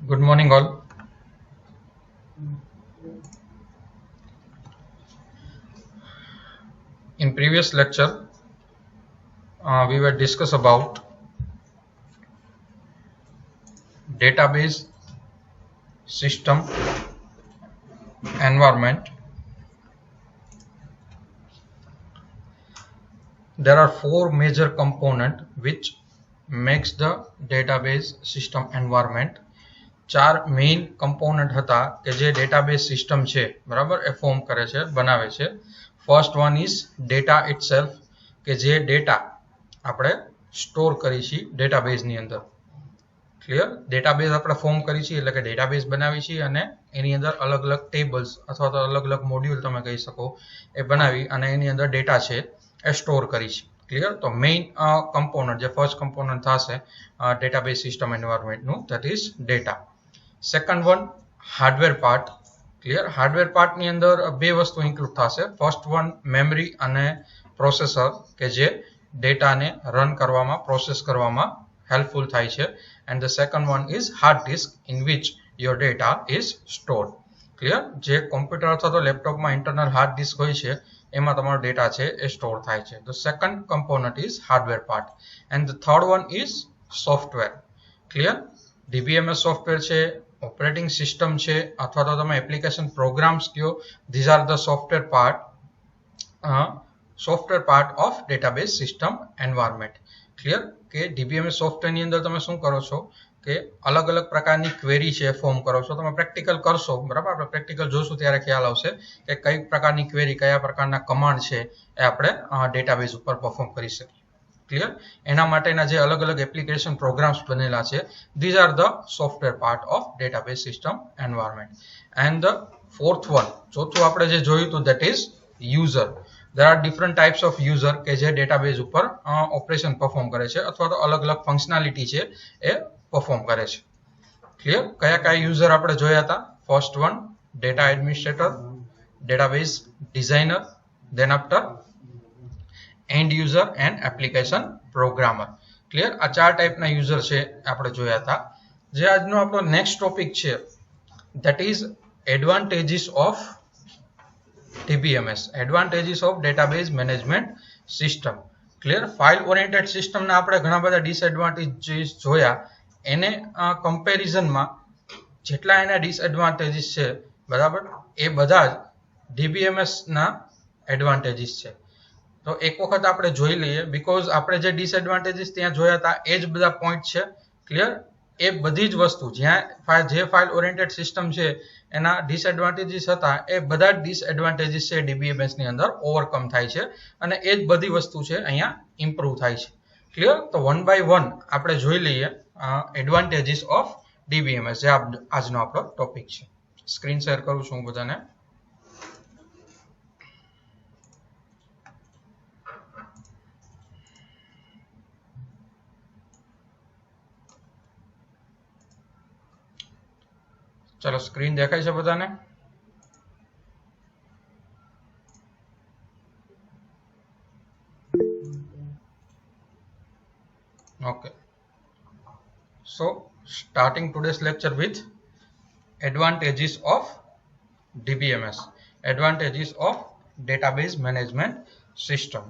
Good morning, all. In previous lecture, we were discuss about database, system, environment. There are four major component which makes the database system environment. ચાર main component હતા કે જે database system છે બરાબર એ form કરે છે બનાવે છે. First one is data itself કે જે ડેટા આપણે સ્ટોર કરી છીએ ડેટાબેઝની અંદર. ક્લિયર? ડેટાબેઝ આપણે ફોર્મ કરી છીએ એટલે કે ડેટાબેઝ બનાવી છીએ અને એની અંદર અલગ અલગ ટેબલ્સ અથવા તો અલગ અલગ મોડ્યુલ તમે કહી શકો એ બનાવી અને એની અંદર ડેટા છે એ સ્ટોર કરી છે. ક્લિયર? તો મેઇન કમ્પોનન્ટ જે ફર્સ્ટ કમ્પોનન્ટ થશે ડેટાબેઝ સિસ્ટમ એન્વાયરમેન્ટનું that is data. Second one hardware part. Clear? Hardware પાર્ટની અંદર બે વસ્તુ ઇન્ક્લુડ થશે. ફર્સ્ટ વન મેમરી અને પ્રોસેસર કે જે ડેટાને રન કરવામાં પ્રોસેસ કરવામાં હેલ્પફુલ થાય છે. and the second one is hard disk in which your data is stored. Clear? જે કોમ્પ્યુટર અથવા તો લેપટોપમાં ઇન્ટરનલ હાર્ડ ડિસ્ક હોય છે એમાં તમારો ડેટા છે એ સ્ટોર થાય છે. The second component is hardware part and the third one is software. Clear? DBMS software છે, ઓપરેટિંગ સિસ્ટમ છે અથવા તો તમે એપ્લિકેશન પ્રોગ્રામ્સ કયો, these are the software part of database system environment. Clear? કે ડીબીએમએસ સોફ્ટવેરની અંદર તમે શું કરો છો કે અલગ અલગ પ્રકારની ક્વેરી છે ફોર્મ કરો છો. તમે પ્રેક્ટિકલ કરશો બરાબર, આપણે પ્રેક્ટિકલ જોશું ત્યારે ખ્યાલ આવશે કે કઈ પ્રકારની ક્વેરી કયા પ્રકારના કમાન્ડ છે એ આપણે ડેટાબેઝ ઉપર પરફોર્મ કરી શકીએ. ક્લિયર? એના માટેના જે અલગ અલગ એપ્લિકેશન પ્રોગ્રામ્સ બનેલા છે these are the software part of database system environment. And the fourth one, ચોથું આપણે જે જોયું હતું that is user. there are different types of user કે જે ડેટાબેઝ ઉપર ઓપરેશન પરફોર્મ કરે છે અથવા તો અલગ અલગ ફંક્શનાલિટી છે એ પરફોર્મ કરે છે. ક્લિયર? કયા કયા યુઝર આપણે જોયા હતા? First one data administrator, database designer, than after and user and application programmer. Clear? આ ચાર ટાઈપના યુઝર છે આપણે જોયા હતા. જે આજનો આપણો નેક્સ્ટ ટોપિક છે that is advantages of DBMS, advantages of database management system. Clear? File oriented સિસ્ટમના આપણે ઘણા બધા ડિસએડવાન્ટેજીસ જોયા. એને કમ્પેરિઝનમાં જેટલા એના ડિસએડવાન્ટેજીસ છે બરાબર એ બધા જ DBMSના એડવાન્ટેજીસ છે. તો એક વખત આપણે જોઈ લઈએ બીકોઝ આપણે જે ડિસએડવાન્ટેજીસ ત્યાં જોયા હતા એ જ બધા પોઈન્ટ છે. ક્લિયર? એ બધી જ વસ્તુ જ્યાં જે ફાઇલ ઓરિએન્ટેડ સિસ્ટમ છે એના ડિસએડવાન્ટેજીસ હતા એ બધા જ ડિસએડવાન્ટેજીસ છે DBMS ની અંદર ઓવરકમ થાય છે અને એ જ બધી વસ્તુ છે અહીંયા ઇમ્પ્રૂવ થાય છે. ક્લિયર? તો વન બાય વન આપણે જોઈ લઈએ એડવાન્ટેજીસ ઓફ DBMS જે આજનો આપણો ટોપિક છે. સ્ક્રીન શેર કરું છું હું બધાને. ચલો સ્ક્રીન દેખાય છે બધાને? Okay. So starting today's lecture with advantages of DBMS, advantages of database management system.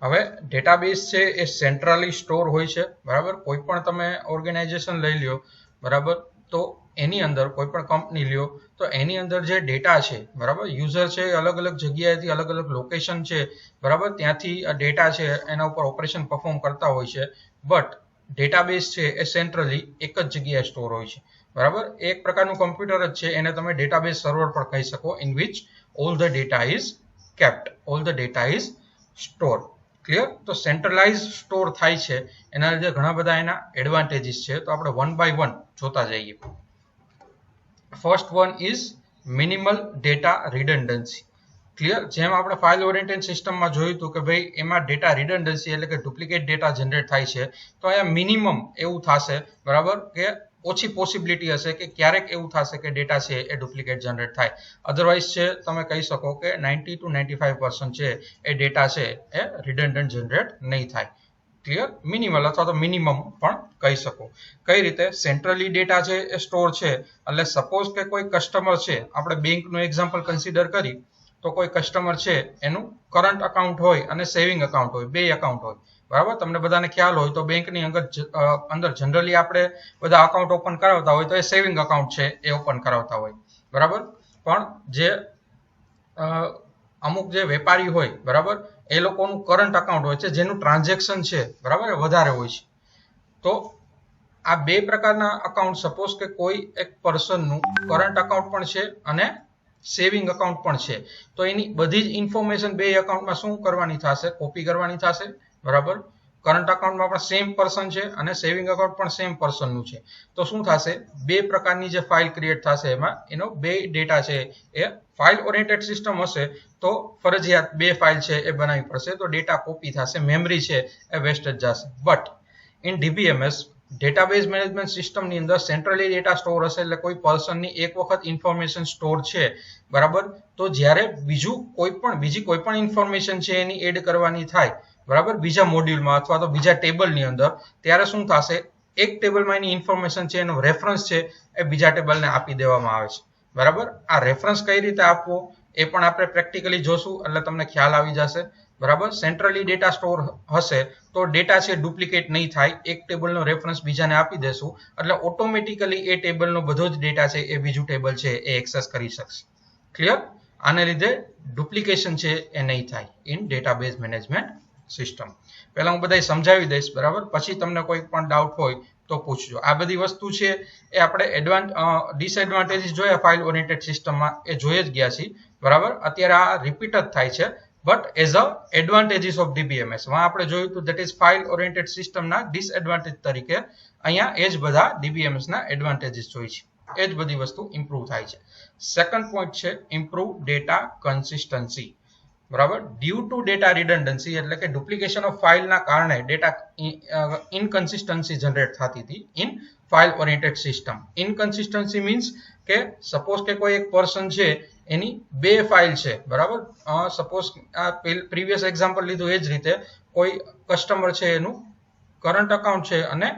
હવે ડેટાબેઝ છે એ સેન્ટ્રલી સ્ટોર હોય છે બરાબર. કોઈ પણ તમે ઓર્ગેનાઇઝેશન લઈ લ્યો બરાબર, તો એની અંદર કોઈ પણ કંપની લ્યો તો એની અંદર જે ડેટા છે બરાબર, યુઝર છે અલગ અલગ જગ્યાએથી અલગ અલગ લોકેશન છે બરાબર, ત્યાંથી આ ડેટા છે એના ઉપર ઓપરેશન પરફોર્મ કરતા હોય છે. બટ ડેટાબેઝ છે એ સેન્ટ્રલી એક જ જગ્યાએ સ્ટોર હોય છે બરાબર. એક પ્રકારનું કમ્પ્યુટર જ છે, એને તમે ડેટાબેઝ સર્વર પણ કહી શકો, in which all the data is kept, all the data is store. Clear? તો સેન્ટ્રલાઇઝ સ્ટોર થાય છે એના લીધે ઘણા બધા એના એડવાન્ટેજીસ છે. તો આપણે વન બાય વન જોતા જઈએ. First one is minimal data redundancy. Clear? જેમ આપણે ફાઇલ ઓરિએન્ટેડ સિસ્ટમમાં જોયું હતું કે ભાઈ એમાં ડેટા રિડન્ડન્સી એટલે કે ડુપ્લિકેટ ડેટા જનરેટ થાય છે, તો અહીંયા મિનિમમ એવું થશે બરાબર કે ઓછી પોસિબિલિટી હશે કે ક્યારેક એવું થશે કે ડેટા છે એ ડુપ્લિકેટ જનરેટ થાય. અધરવાઇઝ છે તમે કહી શકો કે 90 to 95% છે એ ડેટા છે એ રિડન્ડન્ટ જનરેટ નહીં થાય. ક્લિયર, મિનિમલ અથવા તો મિનિમમ પણ કહી શકો. કઈ રીતે સેન્ટ્રલી ડેટા છે એ સ્ટોર છે, એટલે સપોઝ કે કોઈ કસ્ટમર છે, આપણે બેંકનું એક્ઝામ્પલ કન્સિડર કરી તો કોઈ કસ્ટમર છે એનું કરંટ અકાઉન્ટ હોય અને સેવિંગ અકાઉન્ટ હોય, બે અકાઉન્ટ હોય, બરાબર. તમને બધાને ખ્યાલ હોય તો બેંકની અંદર જનરલી આપણે બધા અકાઉન્ટ ઓપન કરાવતા હોય તો એ સેવિંગ અકાઉન્ટ છે એ ઓપન કરાવતા હોય, બરાબર. પણ જે અમુક જે વેપારી હોય, બરાબર, એ લોકોનું કરંટ અકાઉન્ટ હોય છે જેનું ટ્રાન્ઝેક્શન છે, બરાબર, વધારે હોય છે. તો આ બે પ્રકારના અકાઉન્ટ, સપોઝ કે કોઈ એક પર્સનનું કરંટ અકાઉન્ટ પણ છે અને સેવિંગ અકાઉન્ટ પણ છે, તો એની બધી જ ઇન્ફોર્મેશન બે અકાઉન્ટમાં શું કરવાની થશે, કોપી કરવાની થશે, બરાબર. કરંટ અકાઉન્ટમાં પણ સેમ પર્સન છે અને સેવિંગ અકાઉન્ટ પણ સેમ પર્સનનું છે, તો શું થશે, બે પ્રકારની જે ફાઇલ ક્રિએટ થશે એમાં એનો બે ડેટા છે એ ફાઇલ ઓરિએન્ટેડ સિસ્ટમ હશે તો ફરજિયાત બે ફાઇલ છે એ બનાવવી પડશે, તો ડેટા કોપી થશે, મેમરી છે એ વેસ્ટ જ જશે. But in DBMS database management સિસ્ટમની અંદર સેન્ટ્રલી ડેટા સ્ટોર હશે, એટલે કોઈ પર્સનની એક વખત ઇન્ફોર્મેશન સ્ટોર છે, બરાબર, તો જ્યારે બીજી કોઈ પણ ઇન્ફોર્મેશન છે એની એડ કરવાની થાય, બરાબર, બીજા મોડ્યુલમાં અથવા તો બીજા ટેબલની અંદર, ત્યારે શું થશે, એક ટેબલમાં એની ઇન્ફોર્મેશન છે એનો રેફરન્સ છે એ બીજા ટેબલને આપી દેવામાં આવે છે, બરાબર. આ રેફરન્સ કઈ રીતે આપવો એ પણ આપણે પ્રેક્ટિકલી જોશું એટલે તમને ખ્યાલ આવી જશે, બરાબર. સેન્ટ્રલી ડેટા સ્ટોર હશે તો ડેટા છે ડુપ્લિકેટ નહીં થાય, એક ટેબલનો રેફરન્સ બીજાને આપી દેશું એટલે ઓટોમેટિકલી એ ટેબલનો બધો જ ડેટા છે એ બીજું ટેબલ છે એ એક્સેસ કરી શકશે. ક્લિયર? આને લીધે ડુપ્લિકેશન છે એ નહીં થાય ઇન ડેટાબેઝ મેનેજમેન્ટ સિસ્ટમ. પહેલા હું બધા સમજાવી દઈશ, બરાબર, પછી તમને કોઈ પણ ડાઉટ હોય તો પૂછજો. આ બધી વસ્તુ છે એ આપણે ડિસએડવાન્ટેજીસ જોયા ફાઇલ ઓરિએન્ટેડ સિસ્ટમમાં, એ જોઈ જ ગયા છીએ, બરાબર. અત્યારે આ રિપીટ જ થાય છે, but as a advantages of DBMS આપણે જોયું હતું, દેટ ઇઝ ફાઇલ ઓરિએન્ટેડ સિસ્ટમના ડિસએડવાન્ટેજ તરીકે અહીંયા એ જ બધા ડીબીએમએસના એડવાન્ટેજીસ જોઈ છે, એ જ બધી વસ્તુ ઇમ્પ્રૂવ થાય છે. સેકન્ડ પોઈન્ટ છે ઇમ્પ્રૂવ ડેટા કન્સિસ્ટન્સી, બરાબર. ડ્યુ ટુ ડેટા રિડન્ડન્સી એટલે કે ડુપ્લિકેશન ઓફ ફાઇલના કારણે ડેટા ઇનકન્સિસ્ટન્સી જનરેટ થતી હતી in file oriented system. Inconsistency means કે સપોઝ કે કોઈ એક પર્સન છે એની બે ફાઇલ છે, બરાબર. સપોઝ આ પ્રીવિયસ એક્ઝામ્પલ લીધું એ જ રીતે કોઈ કસ્ટમર છે એનું કરંટ અકાઉન્ટ છે અને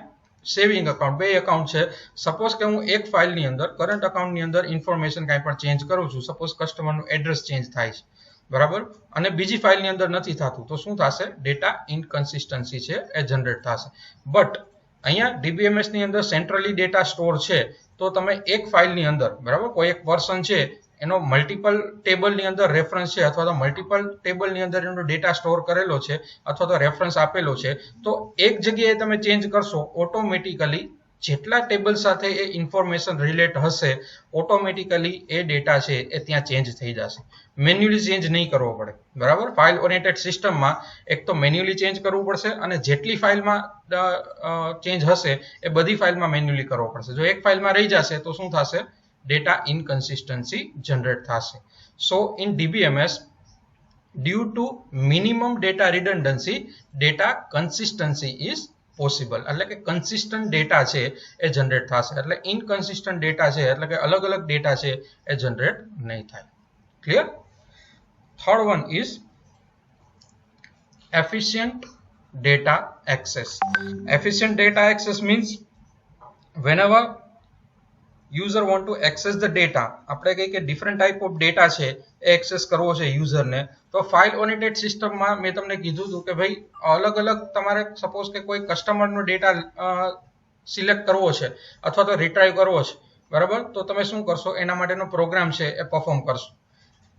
સેવિંગ અકાઉન્ટ, બે અકાઉન્ટ છે. સપોઝ કે હું એક ફાઇલની અંદર કરંટ અકાઉન્ટની અંદર ઇન્ફોર્મેશન કાંઈ પણ ચેન્જ કરું છું, સપોઝ કસ્ટમરનું એડ્રેસ ચેન્જ થાય છે, બરાબર, અને બીજી ફાઇલની અંદર નથી થતું, તો શું થશે, ડેટા ઇનકન્સિસ્ટન્સી છે એ જનરેટ થશે. બટ અહીંયા ડીબીએમએસ ની અંદર સેન્ટ્રલી ડેટા સ્ટોર છે, તો તમે એક ફાઇલની અંદર, બરાબર, કોઈ એક પર્સન છે એનો મલ્ટિપલ ટેબલની અંદર રેફરન્સ છે અથવા તો મલ્ટિપલ ટેબલની અંદર એનો ડેટા સ્ટોર કરેલો છે અથવા તો રેફરન્સ આપેલો છે, તો એક જગ્યાએ તમે ચેન્જ કરશો, ઓટોમેટિકલી જેટલા ટેબલ સાથે એ ઇન્ફોર્મેશન રિલેટ હશે, ઓટોમેટિકલી એ ડેટા છે એ ત્યાં ચેન્જ થઈ જશે. મેન્યુઅલી ચેન્જ નહીં કરવો પડે, બરાબર. ફાઇલ ઓરિએન્ટેડ સિસ્ટમમાં એક તો મેન્યુઅલી ચેન્જ કરવું પડશે અને જેટલી ફાઇલમાં ચેન્જ હશે એ બધી ફાઇલમાં મેન્યુઅલી કરવો પડશે. જો એક ફાઇલમાં રહી જશે તો શું થશે, ડેટા ઇનકન્સિસ્ટન્સી જનરેટ થશે. સો in DBMS due to minimum data redundancy data consistency is possible, એટલે કે કન્સિસ્ટન્ટ ડેટા છે એ જનરેટ થશે, એટલે ઇનકન્સિસ્ટન્ટ ડેટા છે એટલે કે અલગ અલગ ડેટા છે એ જનરેટ નહીં થાય. Clear? Third one is efficient data access. Efficient data access means whenever user want to access the data, આપણે કહીએ કે ડિફરન્ટ ટાઈપ ઓફ ડેટા છે એ એક્સેસ કરવો છે યુઝરને, તો ફાઇલ ઓરિએન્ટેડ સિસ્ટમમાં મેં તમને કીધું હતું કે ભાઈ અલગ અલગ તમારે સપોઝ કે કોઈ કસ્ટમરનો ડેટા સિલેક્ટ કરવો છે અથવા તો રિટ્રાઈવ કરવો છે, બરાબર, તો તમે શું કરશો, એના માટેનો પ્રોગ્રામ છે એ પરફોર્મ કરશો.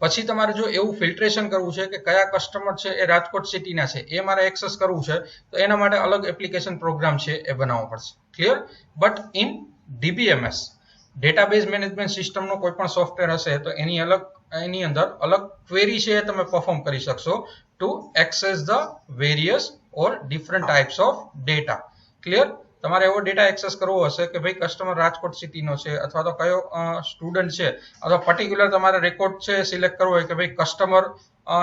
પછી તમારે જો એવું ફિલ્ટ્રેશન કરવું છે કે કયા કસ્ટમર છે એ રાજકોટ સિટીના છે એ મારે એક્સેસ કરવું છે, તો એના માટે અલગ એપ્લિકેશન પ્રોગ્રામ છે એ બનાવવો પડશે. Clear? But in DBMS database management સિસ્ટમનો કોઈ પણ સોફ્ટવેર હશે તો એની અંદર અલગ ક્વેરી છે તમે પરફોર્મ કરી શકશો two access the various or different types of data. Clear? તમારે એવો ડેટા એક્સેસ કરવો હશે કે ભાઈ કસ્ટમર રાજકોટ સિટીનો છે અથવા તો કયો સ્ટુડન્ટ છે અથવા પર્ટિક્યુલર તમારે રેકોર્ડ છે સિલેક્ટ કરવો હોય કે ભાઈ customer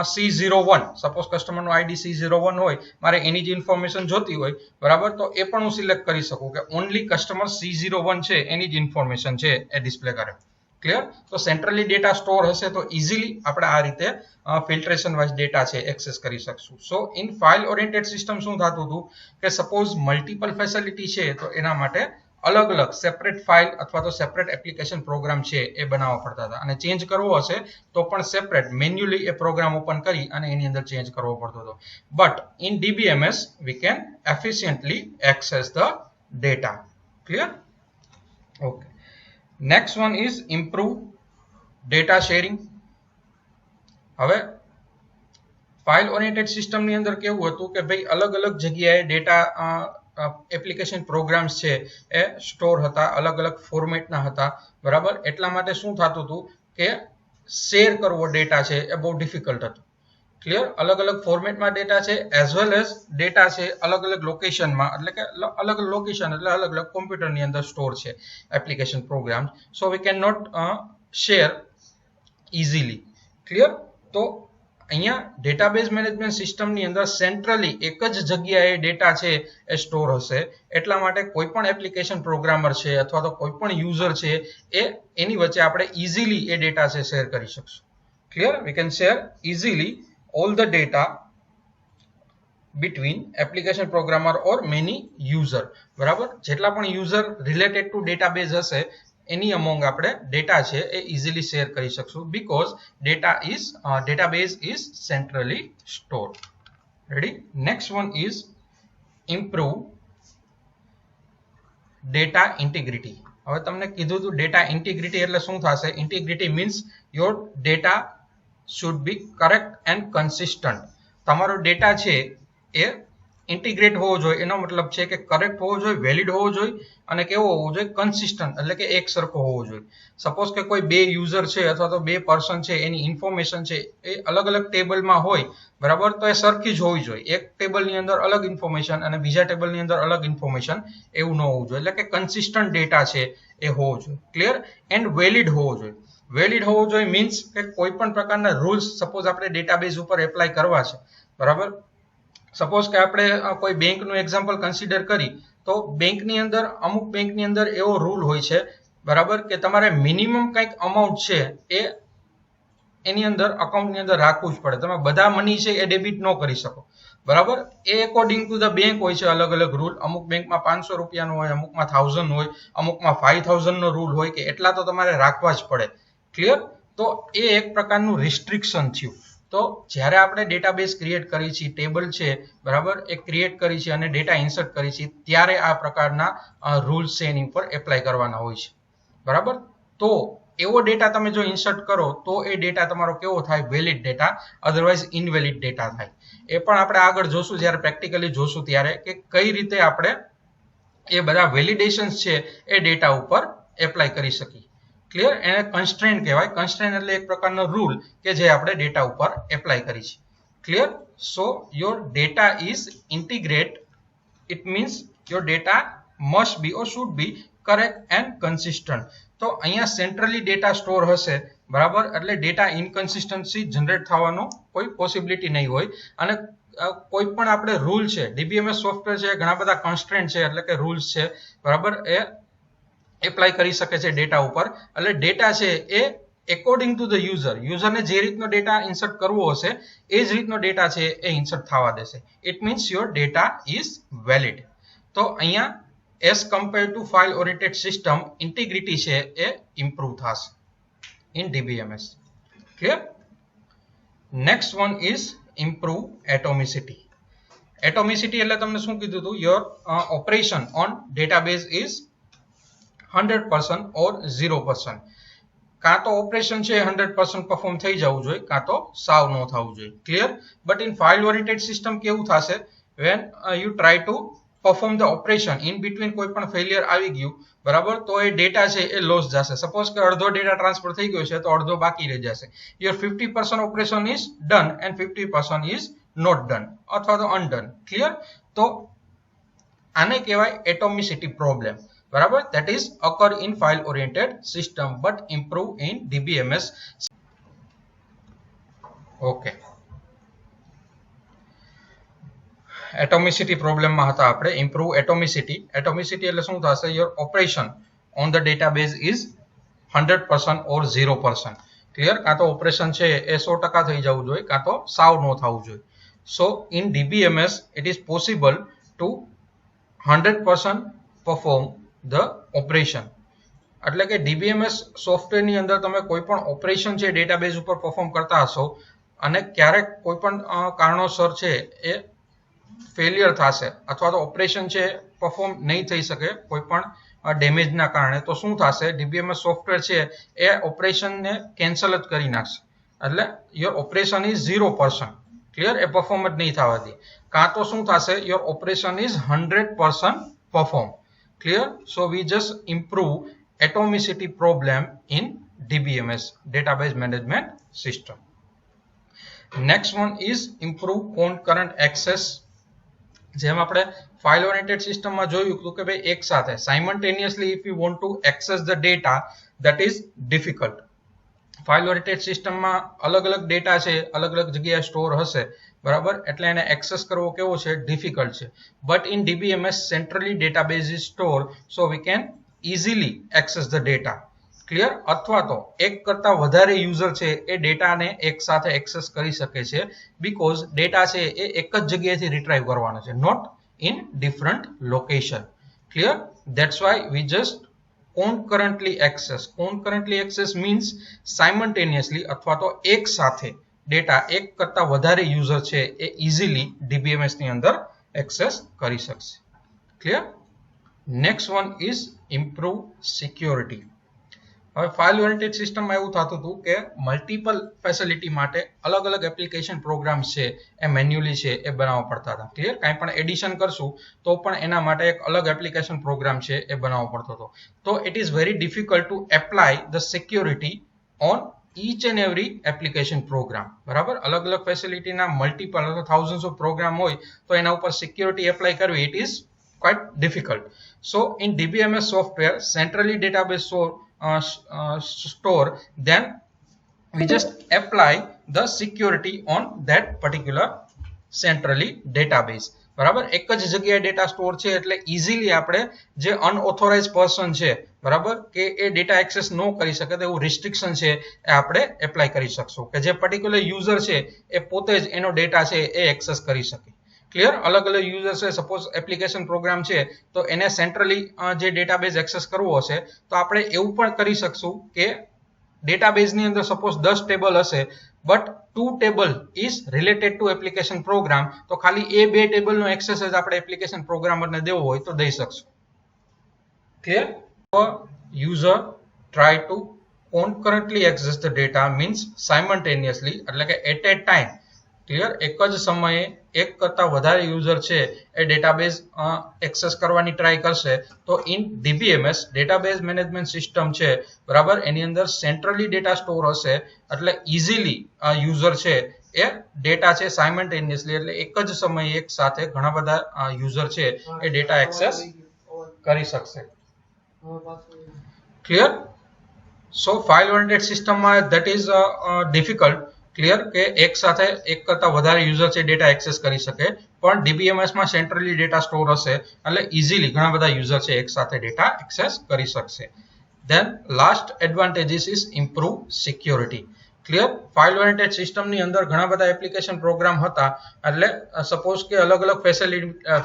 C01, suppose કસ્ટમરનો ID C01 હોય, મારે એની જ ઇન્ફોર્મેશન જોતી હોય, બરાબર, તો એ પણ હું સિલેક્ટ કરી શકું કે ઓનલી કસ્ટમર C01 છે એની જ ઇન્ફોર્મેશન છે એ ડિસ્પ્લે કરે. ક્લિયર? તો સેન્ટ્રલી ડેટા સ્ટોર હશે તો ઇઝીલી આપણે આ રીતે ફિલ્ટ્રેશન વાઇઝ ડેટા છે એક્સેસ કરી શકશું. સો ઇન ફાઇલ ઓરિએન્ટેડ સિસ્ટમ શું થતું હતું કે સપોઝ મલ્ટિપલ ફેસિલિટી છે તો એના માટે અલગ અલગ સેપરેટ ફાઇલ અથવા તો સેપરેટ એપ્લિકેશન પ્રોગ્રામ છે એ બનાવવા પડતા હતા, અને ચેન્જ કરવો હશે તો પણ સેપરેટ મેન્યુઅલી એ પ્રોગ્રામ ઓપન કરી અને એની અંદર ચેન્જ કરવો પડતો હતો. But in DBMS we can efficiently access the data. Clear? Okay. Next one is improve data sharing. હવે ફાઇલ ઓરિએન્ટેડ સિસ્ટમની અંદર કેવું હતું કે ભાઈ અલગ અલગ જગ્યાએ ડેટા એપ્લિકેશન પ્રોગ્રામ્સ છે એ સ્ટોર હતા, અલગ અલગ ફોર્મેટના હતા, બરાબર? એટલા માટે શું થતું હતું કે શેર કરવો ડેટા છે એ બહુ ડિફિકલ્ટ હતું. ક્લિયર? અલગ અલગ ફોર્મેટમાં ડેટા છે એઝ વેલ એઝ ડેટા છે અલગ અલગ લોકેશનમાં, એટલે કે અલગ અલગ લોકેશન એટલે અલગ અલગ કોમ્પ્યુટરની અંદર સ્ટોર છે application program. So we can not share easily. Clear? તો અહીંયા ડેટાબેઝ મેનેજમેન્ટ સિસ્ટમની અંદર સેન્ટ્રલી એક જ જગ્યાએ ડેટા છે એ સ્ટોર હશે. એટલા માટે કોઈ પણ એપ્લિકેશન પ્રોગ્રામર છે અથવા તો કોઈ પણ યુઝર છે એની વચ્ચે આપણે ઇઝીલી એ ડેટા છે શેર કરી શકશું. Clear? We can share easily all the data between application programmer or many user. બરાબર? જેટલા પણ યુઝર રિલેટેડ ટુ ડેટાબેઝ હશે એની અમોંગ આપણે ડેટા છે એ ઇઝીલી શેર કરી શકશું, because database is centrally store. Ready? Next one is improve data integrity. હવે તમને કીધું હતું ડેટા ઇન્ટિગ્રિટી એટલે શું થશે? Integrity means your data should be correct and consistent. તમારો ડેટા છે એ ઇન્ટિગ્રેટ હોવો જોઈએ, એનો મતલબ છે કે કરેક્ટ હોવો જોઈએ, વેલિડ હોવો જોઈએ અને કેવો હોવો જોઈએ? કન્સિસ્ટન્ટ, એટલે કે એક સરખો હોવો જોઈએ. સપોઝ કે કોઈ બે યુઝર છે અથવા તો બે પર્સન છે, એની ઇન્ફોર્મેશન છે એ અલગ અલગ ટેબલમાં હોય, બરાબર? તો એ સરખી જ હોવી જોઈએ. એક ટેબલની અંદર અલગ ઇન્ફોર્મેશન અને બીજા ટેબલની અંદર અલગ ઇન્ફોર્મેશન, એવું ન હોવું જોઈએ. એટલે કે કન્સિસ્ટન્ટ ડેટા છે એ હોવો જોઈએ. ક્લિયર? એન્ડ વેલિડ હોવો જોઈએ. વેલિડ હોવો જોઈએ મીન્સ કે કોઈ પણ પ્રકારના રૂલ્સ સપોઝ આપણે ડેટાબેઝ ઉપર એપ્લાય કરવા છે, બરાબર? સપોઝ કે આપણે કોઈ બેંકનું એક્ઝામ્પલ કન્સિડર કરી તો બેંકની અંદર અમુક બેંકની અંદર એવો રૂલ હોય છે, બરાબર, કે તમારે મિનિમમ કંઈક અમાઉન્ટ છે એ એની અંદર અકાઉન્ટની અંદર રાખવું જ પડે. તમે બધા મની છે એ ડેબિટ ન કરી શકો, બરાબર? એ એકોર્ડિંગ ટુ ધ બેંક હોય છે અલગ અલગ રૂલ. અમુક બેંકમાં 500 રૂપિયાનો હોય, અમુકમાં 1000 હોય, અમુકમાં 5000 નો રૂલ હોય કે એટલા તો તમારે રાખવા જ પડે. ક્લિયર? તો એ એક પ્રકારનું રિસ્ટ્રિક્શન થયું. તો જ્યારે આપણે ડેટાબેઝ ક્રિએટ કરી છે, ટેબલ છે, બરાબર, એ ક્રિએટ કરી છે અને ડેટા ઇન્સર્ટ કરી છે, ત્યારે આ પ્રકારના રૂલ્સ છે એની ઉપર એપ્લાય કરવાના હોય છે, બરાબર? તો એવો ડેટા તમે જો ઇન્સર્ટ કરો તો એ ડેટા તમારો કેવો થાય? Valid data, otherwise invalid data થાય. એ પણ આપણે આગળ જોશું, જ્યારે પ્રેક્ટિકલી જોશું ત્યારે, કે કઈ રીતે આપણે એ બધા વેલિડેશન્સ છે એ ડેટા ઉપર એપ્લાય કરી શકીએ. ક્લિયર? એને કન્સ્ટ્રેન્ટ કહેવાય. કન્સ્ટ્રેન્ટ એટલે એક પ્રકારનો રૂલ કે જે આપણે ડેટા ઉપર એપ્લાય કરી છે. Clear? So your data is integrate. It means your data must be or should be correct and consistent. તો અહીંયા સેન્ટ્રલી ડેટા સ્ટોર હશે, બરાબર, એટલે ડેટા ઇનકન્સિસ્ટન્સી જનરેટ થવાનો કોઈ પોસિબિલિટી નહીં હોય. અને કોઈ પણ આપણે રૂલ છે, DBMS સોફ્ટવેર છે, ઘણા બધા કન્સ્ટ્રેન્ટ છે એટલે કે રૂલ્સ છે, બરાબર, એ એપ્લાય કરી શકે છે ડેટા ઉપર. એટલે ડેટા છે એ એકોર્ડિંગ ટુ ધ યુઝરને જે રીતનો ડેટા ઇન્સર્ટ કરવો હશે એ જ રીતનો ડેટા છે એ ઇન્સર્ટ થવા દેશે. It means your data is valid. તો અહીંયા as compare to file oriented system, integrity છે એ ઇમ્પ્રૂવ થશે in DBMS. Clear? Next one is improve atomicity. Atomicity એટલે તમને શું કીધું હતું? Your operation on database is 100% or 0%. કાં તો ઓપરેશન છે 100% પરફોર્મ થઈ જવું જોઈએ, કાં તો સાવ ન થવું જોઈએ. Clear? But in file oriented system કેવું થશે? When you try to perform the operation, in between કોઈ પણ ફેલિયર આવી ગયું, બરાબર, તો એ ડેટા છે એ લોસ જશે. સપોઝ કે અડધો ડેટા ટ્રાન્સફર થઈ ગયો છે તો અડધો બાકી રહી જશે. Your 50% operation is done and 50% is not done અથવા તો અનડન. ક્લિયર? તો આને કહેવાય એટોમિસિટી પ્રોબ્લેમ. બરાબર? that is occur in file oriented system but improve in DBMS. Okay, atomicity પ્રોબ્લેમમાં હતા આપણે. Improve atomicity. એટોમિસિટી એટલે શું થશે? Your operation on the database is 100% or 0%. Clear? કાં તો ઓપરેશન છે એ 100% થઈ જવું જોઈએ, કાં તો સાવ ન થવું જોઈએ. સો in DBMS it is possible to 100% perform the operation. એટલે કે DBMS સોફ્ટવેરની અંદર તમે કોઈ પણ ઓપરેશન છે ડેટાબેઝ ઉપર પરફોર્મ કરતા હશો અને ક્યારેક કોઈ પણ કારણોસર છે એ ફેલિયર થશે અથવા તો ઓપરેશન છે પરફોર્મ નહીં થઈ શકે કોઈ પણ ડેમેજના કારણે, તો શું થશે? DBMS સોફ્ટવેર છે એ ઓપરેશનને કેન્સલ જ કરી નાખશે. એટલે your operation is 0%. Clear? A perform જ નહીં થવા દે. કાં તો શું થશે? Your operation is 100% perform. Clear? So we just improve atomicity problem in DBMS, database management system. Next one is improve concurrent access. જેમ આપણે ફાઇલ ઓરિએન્ટેડ સિસ્ટમમાં જોયું હતું કે ભાઈ એક સાથે simultaneously if you want to access the data that is difficult. File oriented સિસ્ટમમાં અલગ અલગ ડેટા છે અલગ અલગ જગ્યાએ સ્ટોર હશે, બરાબર? એટલે એને એક્સેસ કરવો કેવો છે? ડિફિકલ્ટ છે. But in DBMS centrally database is store, so we can easily access the data. Clear? અથવા તો એક કરતા વધારે યુઝર છે એ ડેટાને એક સાથે એક્સેસ કરી શકે છે, બીકોઝ ડેટા છે એ એક જ જગ્યાએથી રિટ્રાઈવ કરવાનો છે, not in different location. Clear? That's why we just concurrently access. Concurrently access means simultaneously અથવા તો એક સાથે ડેટા એક કરતા વધારે યુઝર છે એ ઇઝીલી DBMS ની અંદર એક્સેસ કરી શકશે. Clear? Next one is improve security. હવે ફાઇલ ઓરિએન્ટેડ સિસ્ટમમાં એવું થતું હતું કે મલ્ટિપલ ફેસિલિટી માટે અલગ અલગ એપ્લિકેશન પ્રોગ્રામ્સ છે એ મેન્યુઅલી છે એ બનાવવા પડતા હતા. ક્લિયર? કાંઈ પણ એડિશન કરશું તો પણ એના માટે એક અલગ એપ્લિકેશન પ્રોગ્રામ છે એ બનાવવો પડતો હતો. તો it is very difficult to apply the security on each and every application program. બરાબર? અલગ અલગ ફેસિલિટીના મલ્ટિપલ અથવા થાઉઝન્ડ્સ ઓફ પ્રોગ્રામ હોય તો એના ઉપર સિક્યોરિટી એપ્લાય કરવી it is quite difficult. So in DBMS software, centrally database store, then we just apply the security on that particular centrally database. બરાબર? એક જ જગ્યાએ ડેટા સ્ટોર છે એટલે ઇઝીલી આપણે જે અનઓથોરાઇઝ પર્સન છે, બરાબર, કે એ ડેટા એક્સેસ ન કરી શકે તેવું રિસ્ટ્રિક્શન છે એ આપણે એપ્લાય કરી શકશું કે જે પર્ટિક્યુલર યુઝર છે એ પોતે જ એનો ડેટા છે એ એક્સેસ કરી શકે. ક્લિયર? અલગ અલગ યુઝર છે, સપોઝ એપ્લિકેશન પ્રોગ્રામ છે તો એને સેન્ટ્રલી જે ડેટાબેઝ એક્સેસ કરવો હશે તો આપણે એવું પણ કરી શકશું કે ડેટાબેઝની અંદર સપોઝ 10 ટેબલ હશે but 2 table is related to application program, તો ખાલી એ 2 ટેબલનો એક્સેસ જ આપણે એપ્લિકેશન પ્રોગ્રામરને દેવો હોય તો દઈ શકશું. Clear? User try to concurrently access the data means simultaneously, એટલે કે એટ એ ટાઈમ. ક્લિયર? એક જ સમયે એક કરતા વધારે યુઝર છે એ ડેટાબેઝ એક્સેસ કરવાની ટ્રાય કરશે તો in DBMS database management system છે, બરાબર, એની અંદર સેન્ટ્રલી ડેટા સ્ટોર હશે એટલે ઇઝીલી યુઝર છે એ ડેટા છે સાયમલ્ટેનિયસલી એટલે એક જ સમયે એક સાથે ઘણા બધા યુઝર છે એ ડેટા એક્સેસ કરી શકશે. ક્લિયર? સો ફાઇલ ઓરિએન્ટેડ સિસ્ટમમાં ધેટ ઇઝ ડિફિકલ્ટ. ક્લિયર? કે એક સાથે એક કરતા વધારે યુઝર છે ડેટા એક્સેસ કરી શકે, પણ DBMS માં સેન્ટ્રલી ડેટા સ્ટોર હશે એટલે ઇઝીલી ઘણા બધા યુઝર છે એક સાથે ડેટા એક્સેસ કરી શકશે. Then last advantages is improve security. Clear? File oriented સિસ્ટમની અંદર ઘણા બધા એપ્લિકેશન પ્રોગ્રામ હતા એટલે સપોઝ કે અલગ અલગ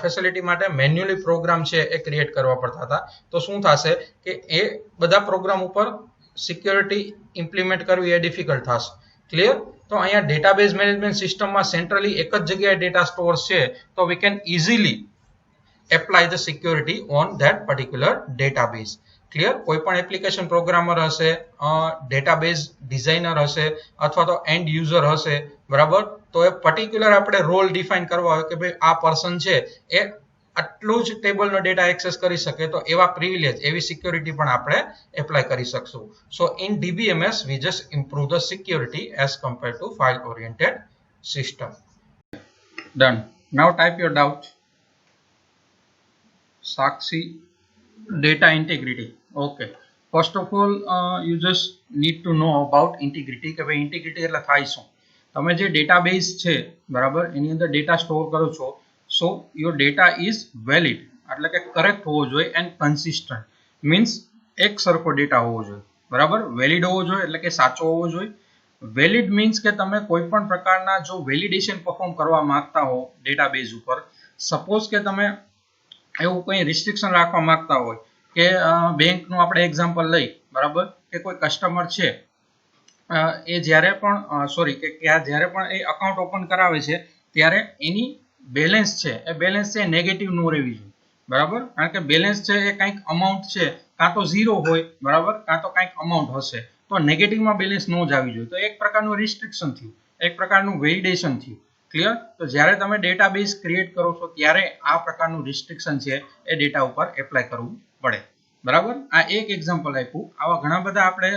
ફેસિલિટી માટે મેન્યુઅલી પ્રોગ્રામ છે એ ક્રિએટ કરવા પડતા હતા, તો શું થશે કે એ બધા પ્રોગ્રામ ઉપર સિક્યોરિટી ઇમ્પ્લિમેન્ટ કરવી એ ડિફિકલ્ટ થશે. ક્લિયર? તો અહીંયા ડેટાબેઝ મેનેજમેન્ટ સિસ્ટમમાં સેન્ટ્રલી એક જ જગ્યાએ ડેટા સ્ટોર છે તો we can easily apply the security on that particular database. Clear? કોઈ પણ એપ્લિકેશન પ્રોગ્રામર હશે, ડેટાબેઝ ડિઝાઇનર હશે અથવા તો એન્ડ યુઝર હશે, બરાબર, તો એ પર્ટિક્યુલર આપણે રોલ ડિફાઇન કરવા હોય કે ભાઈ આ પર્સન છે એ આટલું જ ટેબલનો ડેટા એક્સેસ કરી શકે તો એવા પ્રિવિલેજ એવી સિક્યોરિટી પણ આપણે એપ્લાય કરી શકશું. સો in DBMS we just improve the security as compared to file oriented system. Done. Now type your doubt. Sakshi, data integrity. Okay. First of all, you just need to know about integrity કે ભાઈ integrity એટલે થાય શું. તમે જે database છે, બરાબર, એની અંદર ડેટા સ્ટોર કરો છો, so your data is valid એટલે કે કરેક્ટ હોવો જોઈએ એન્ડ કન્સિસ્ટન્ટ મીન્સ એક સરખો ડેટા હોવો જોઈએ. બરાબર, વેલિડ હોવો જોઈએ એટલે કે સાચો હોવો જોઈએ. વેલિડ મીન્સ કે તમે કોઈ પણ પ્રકારના જો વેલિડેશન પરફોર્મ કરવા માંગતા હો ડેટાબેઝ ઉપર, સપોઝ કે તમે એવું કંઈ રિસ્ટ્રિક્શન રાખવા માંગતા હોય કે બેંકનું આપણે એક્ઝામ્પલ લઈ, બરાબર, કે કોઈ કસ્ટમર છે એ જ્યારે પણ જ્યારે પણ એ અકાઉન્ટ ઓપન કરાવે છે ત્યારે એની બેલેન્સ છે એ નેગેટિવ ન રહેવી જોઈએ, બરાબર, કારણ કે બેલેન્સ છે એ કંઈક અમાઉન્ટ છે, કાં તો ઝીરો હોય, બરાબર, કાં તો કંઈક અમાઉન્ટ હશે, તો નેગેટિવમાં બેલેન્સ ન જ આવી જોઈએ. તો એક પ્રકારનું રિસ્ટ્રિક્શન થયું, એક પ્રકારનું વેલિડેશન થયું. ક્લિયર? તો જ્યારે તમે ડેટાબેઝ ક્રિએટ કરો છો ત્યારે આ પ્રકારનું રિસ્ટ્રિક્શન છે એ ડેટા ઉપર એપ્લાય કરવું પડે, બરાબર. આ એક એક્ઝામ્પલ આપ્યું. આવા ઘણા બધા આપણે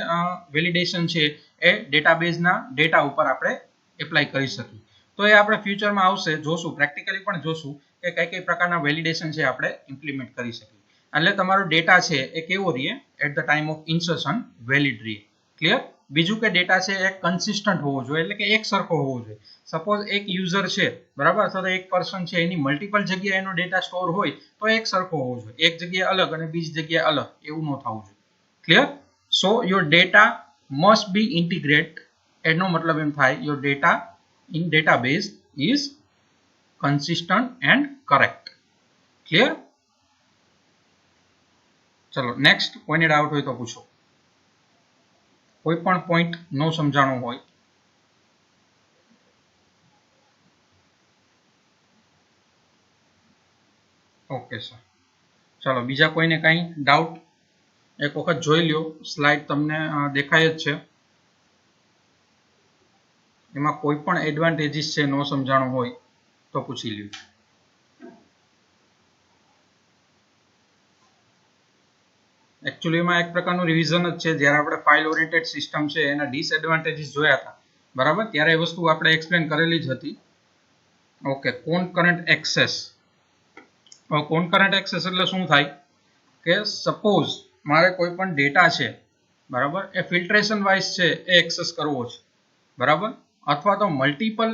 વેલિડેશન છે એ ડેટાબેઝના ડેટા ઉપર આપણે એપ્લાય કરી શકીએ. તો એ આપણે ફ્યુચરમાં આવશે, જોશું, પ્રેક્ટિકલી પણ જોશું કે કઈ કઈ પ્રકારના વેલિડેશન છે આપણે ઇમ્પ્લિમેન્ટ કરી શકીએ. એટલે તમારો ડેટા છે એ કેવો રહે at the time of insertion, valid રહે. ક્લિયર? બીજું કે ડેટા છે એ કન્સિસ્ટન્ટ હોવો જોઈએ, એટલે કે એક સરખો હોવો જોઈએ. સપોઝ એક યુઝર છે, બરાબર, અથવા તો એક પર્સન છે, એની મલ્ટિપલ જગ્યાએ એનો ડેટા સ્ટોર હોય તો એક સરખો હોવો જોઈએ. એક જગ્યાએ અલગ અને બીજી જગ્યાએ અલગ એવું ન થવું જોઈએ. Clear? So your data must be integrate. એનો મતલબ એમ થાય your data in database is consistent and correct. Clear? ચલો નેક્સ્ટ, કોઈને ડાઉટ હોય તો પૂછો. કોઈ પણ પોઈન્ટ નો સમજાણો હોય. ઓકે સર, ચલો બીજા કોઈને કઈ ડાઉટ? એક વખત જોઈ લ્યો, સ્લાઇડ તમને દેખાય જ છે. એમાં કોઈ પણ એડવાન્ટેજીસ છે નો સમજાણો હોય તો પૂછી લ્યો. એકચ્યુઅલી એમાં એક પ્રકારનું રિવિઝન જ છે. જ્યારે આપણે ફાઇલ ઓરિએન્ટેડ સિસ્ટમ છે એના ડિસએડવાન્ટેજીસ જોયા હતા, બરાબર, ત્યારે એ વસ્તુ આપણે એક્સપ્લેન કરેલી જ હતી. Okay, concurrent access. Concurrent access એટલે શું થાય કે સપોઝ મારે કોઈ પણ ડેટા છે, બરાબર, એ ફિલ્ટ્રેશન વાઇઝ છે એ એક્સેસ કરવો છે, બરાબર, અથવા તો મલ્ટિપલ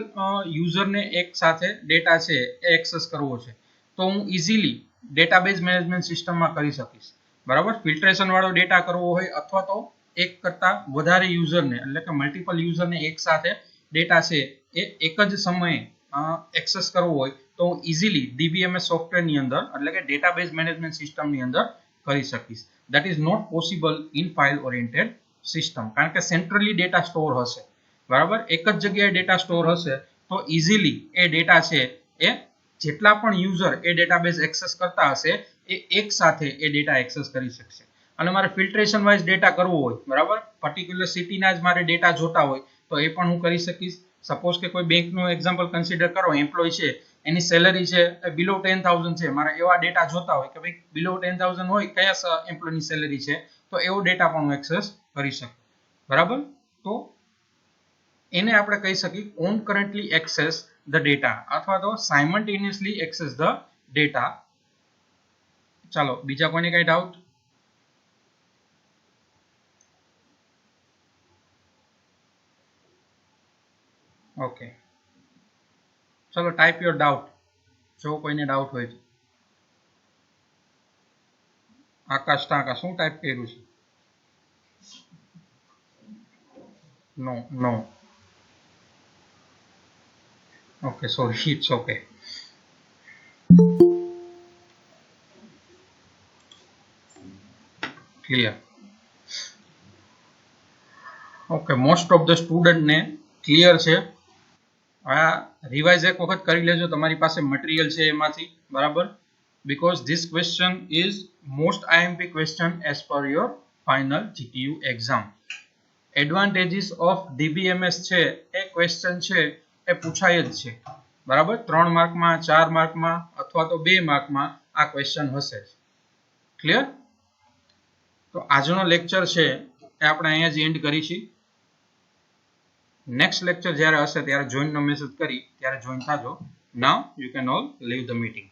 યુઝરને એક સાથે ડેટા છે એ એક્સેસ કરવો છે, તો હું ઇઝીલી ડેટાબેઝ મેનેજમેન્ટ સિસ્ટમમાં કરી શકીશ, બરાબર. ફિલ્ટ્રેશન વાળો ડેટા કરવો હોય અથવા તો એક કરતા વધારે યુઝરને એટલે કે મલ્ટિપલ યુઝરને એક સાથે ડેટા છે એ એક જ સમયે એક્સેસ કરવો હોય તો હું ઇઝીલી DBMS સોફ્ટવેરની અંદર એટલે કે ડેટાબેઝ મેનેજમેન્ટ સિસ્ટમની અંદર કરી શકીશ. That is not possible in file oriented system, કારણ કે સેન્ટ્રલી ડેટા સ્ટોર હશે, બરાબર, એક જ જગ્યાએ ડેટા સ્ટોર હશે તો ઇઝીલી એ ડેટા છે એ જેટલા પણ યુઝર એ ડેટાબેઝ એક્સેસ કરતા હશે એ એક સાથે એ ડેટા એક્સેસ કરી શકશે. અને મારે ફિલ્ટ્રેશન વાઇઝ ડેટા કરવો હોય, બરાબર, પર્ટિક્યુલર સિટીના જ મારે ડેટા જોતા હોય તો એ પણ હું કરી શકીશ. સપોઝ કે કોઈ બેંકનું એક્ઝામ્પલ કન્સિડર કરો, એમ્પ્લોય છે, એની સેલરી છે બિલો 10,000 છે, મારે એવા ડેટા જોતા હોય કે ભાઈ બિલો 10,000 હોય કયા એમ્પ્લોયની સેલરી છે, તો એવો ડેટા પણ હું એક્સેસ કરી શકું, બરાબર. તો એને આપણે કહી શકીએ concurrently access the data અથવા તો simultaneously access the data. ચાલો બીજા કોઈને કઈ ડાઉટ? ઓકે, ચલો ટાઈપ યોર ડાઉટ, જો કોઈને ડાઉટ હોય તો. આકાશ ટાંકા શું ટાઈપ કર્યું છે? No no. Okay, sorry, it's okay. Clear? Okay, most of the સ્ટુડન્ટને ક્લિયર છે. આ રિવાઇઝ એક વખત કરી લેજો, તમારી પાસે મટીરિયલ છે એમાંથી, બરાબર, because this question is most IMP question as per your final GTU exam. Advantages of DBMS છે એ ક્વેશ્ચન છે એ પૂછાય જ છે, બરાબર. 3 માર્કમાં, 4 માર્કમાં અથવા તો 2 માર્કમાં આ ક્વેશ્ચન હશે. ક્લિયર? તો આજનો લેક્ચર છે એ આપણે અહીંયા જ એન્ડ કરીશું. નેક્સ્ટ લેક્ચર જ્યારે હશે ત્યારે જોઈનનો મેસેજ કરી ત્યારે જોઈન થાજો. Now you can all leave the meeting.